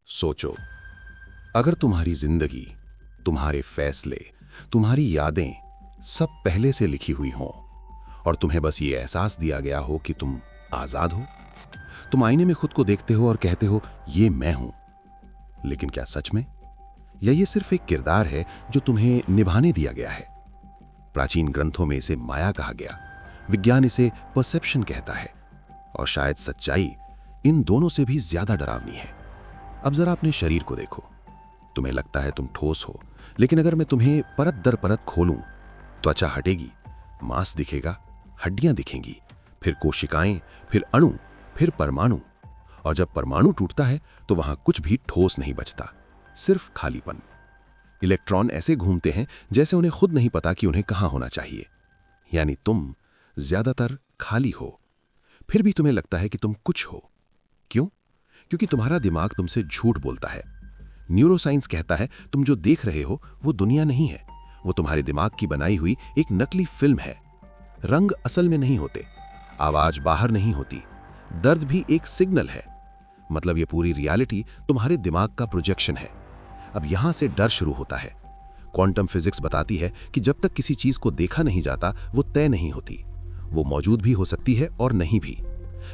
सोचो, अगर तुम्हारी जिंदगी, तुम्हारे फैसले, तुम्हारी यादें सब पहले से लिखी हुई हों और तुम्हें बस ये एहसास दिया गया हो कि तुम आजाद हो। तुम आईने में खुद को देखते हो और कहते हो ये मैं हूं। लेकिन क्या सच में, या ये सिर्फ एक किरदार है जो तुम्हें निभाने दिया गया है? प्राचीन ग्रंथों में इसे माया कहा गया, विज्ञान इसे परसेप्शन कहता है, और शायद सच्चाई इन दोनों से भी ज्यादा डरावनी है। अब जरा अपने शरीर को देखो। तुम्हें लगता है तुम ठोस हो, लेकिन अगर मैं तुम्हें परत दर परत खोलूं, त्वचा हटेगी, मांस दिखेगा, हड्डियां दिखेंगी, फिर कोशिकाएं, फिर अणु, फिर परमाणु। और जब परमाणु टूटता है तो वहां कुछ भी ठोस नहीं बचता, सिर्फ खालीपन। इलेक्ट्रॉन ऐसे घूमते हैं जैसे उन्हें खुद नहीं पता कि उन्हें कहां होना चाहिए। यानी तुम ज्यादातर खाली हो, फिर भी तुम्हें लगता है कि तुम कुछ हो। क्यों? क्योंकि तुम्हारा दिमाग तुमसे झूठ बोलता है। न्यूरोसाइंस कहता है तुम जो देख रहे हो वो दुनिया नहीं है, वो तुम्हारे दिमाग की बनाई हुई एक नकली फिल्म है। रंग असल में नहीं होते, आवाज बाहर नहीं होती, दर्द भी एक सिग्नल है। मतलब ये पूरी रियलिटी तुम्हारे दिमाग का प्रोजेक्शन है। अब यहां से डर शुरू होता है। क्वांटम फिजिक्स बताती है कि जब तक किसी चीज को देखा नहीं जाता वो तय नहीं होती। वो मौजूद भी हो सकती है और नहीं भी,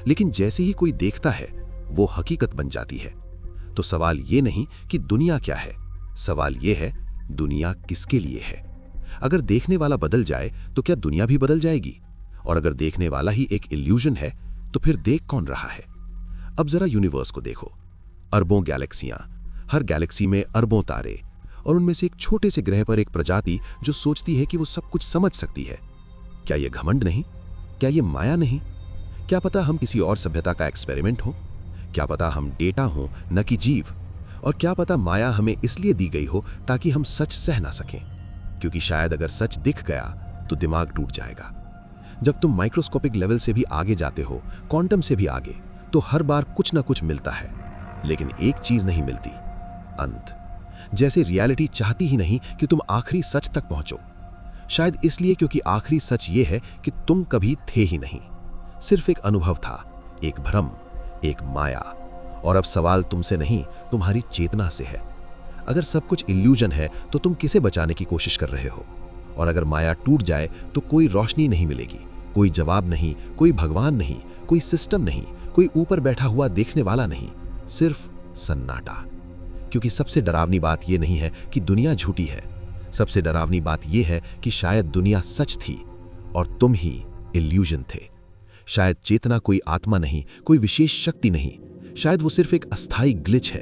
लेकिन जैसे ही कोई देखता है वो हकीकत बन जाती है। तो सवाल ये नहीं कि दुनिया क्या है, सवाल ये है दुनिया किसके लिए है। अगर देखने वाला बदल जाए तो क्या दुनिया भी बदल जाएगी? और अगर देखने वाला ही एक इल्यूजन है तो फिर देख कौन रहा है? अब जरा यूनिवर्स को देखो। अरबों गैलेक्सियां, हर गैलेक्सी में अरबों तारे, और उनमें से एक छोटे से ग्रह पर एक प्रजाति जो सोचती है कि वो सब कुछ समझ सकती है। क्या ये घमंड नहीं? क्या ये माया नहीं? क्या पता हम किसी और सभ्यता का एक्सपेरिमेंट हो? क्या पता हम डेटा हो न कि जीव? और क्या पता माया हमें इसलिए दी गई हो ताकि हम सच सह ना सकें, क्योंकि शायद अगर सच दिख गया तो दिमाग टूट जाएगा। जब तुम माइक्रोस्कोपिक लेवल से भी आगे जाते हो, क्वांटम से भी आगे, तो हर बार कुछ ना कुछ मिलता है, लेकिन एक चीज नहीं मिलती, अंत। जैसे रियलिटी चाहती ही नहीं कि तुम आखिरी सच तक पहुंचो। शायद इसलिए क्योंकि आखिरी सच ये है कि तुम कभी थे ही नहीं, सिर्फ एक अनुभव था, एक भ्रम, एक माया। और अब सवाल तुमसे नहीं, तुम्हारी चेतना से है। अगर सब कुछ इल्यूजन है तो तुम किसे बचाने की कोशिश कर रहे हो? और अगर माया टूट जाए तो कोई रोशनी नहीं मिलेगी, कोई जवाब नहीं, कोई भगवान नहीं, कोई सिस्टम नहीं, कोई ऊपर बैठा हुआ देखने वाला नहीं, सिर्फ सन्नाटा। क्योंकि सबसे डरावनी बात यह नहीं है कि दुनिया झूठी है, सबसे डरावनी बात यह है कि शायद दुनिया सच थी और तुम ही इल्यूजन थे। शायद चेतना कोई आत्मा नहीं, कोई विशेष शक्ति नहीं, शायद वो सिर्फ एक अस्थाई ग्लिच है,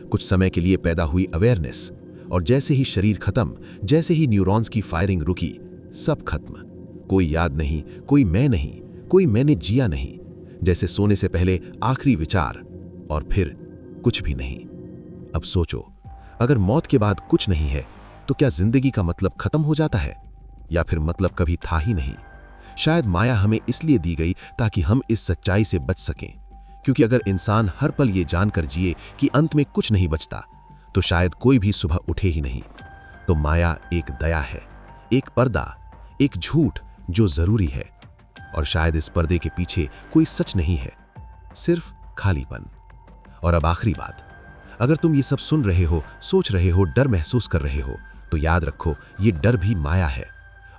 कुछ समय के लिए पैदा हुई अवेयरनेस। और जैसे ही शरीर खत्म, जैसे ही न्यूरॉन्स की फायरिंग रुकी, सब खत्म। कोई याद नहीं, कोई मैं नहीं, कोई मैंने जिया नहीं। जैसे सोने से पहले आखिरी विचार, और फिर कुछ भी नहीं। अब सोचो, अगर मौत के बाद कुछ नहीं है तो क्या जिंदगी का मतलब खत्म हो जाता है, या फिर मतलब कभी था ही नहीं? शायद माया हमें इसलिए दी गई ताकि हम इस सच्चाई से बच सकें, क्योंकि अगर इंसान हर पल ये जानकर जिए कि अंत में कुछ नहीं बचता, तो शायद कोई भी सुबह उठे ही नहीं। तो माया एक दया है, एक पर्दा, एक झूठ जो जरूरी है। और शायद इस पर्दे के पीछे कोई सच नहीं है, सिर्फ खालीपन। और अब आखिरी बात, अगर तुम ये सब सुन रहे हो, सोच रहे हो, डर महसूस कर रहे हो, तो याद रखो, ये डर भी माया है।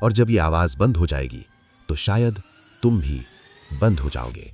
और जब ये आवाज बंद हो जाएगी तो शायद तुम भी बंद हो जाओगे।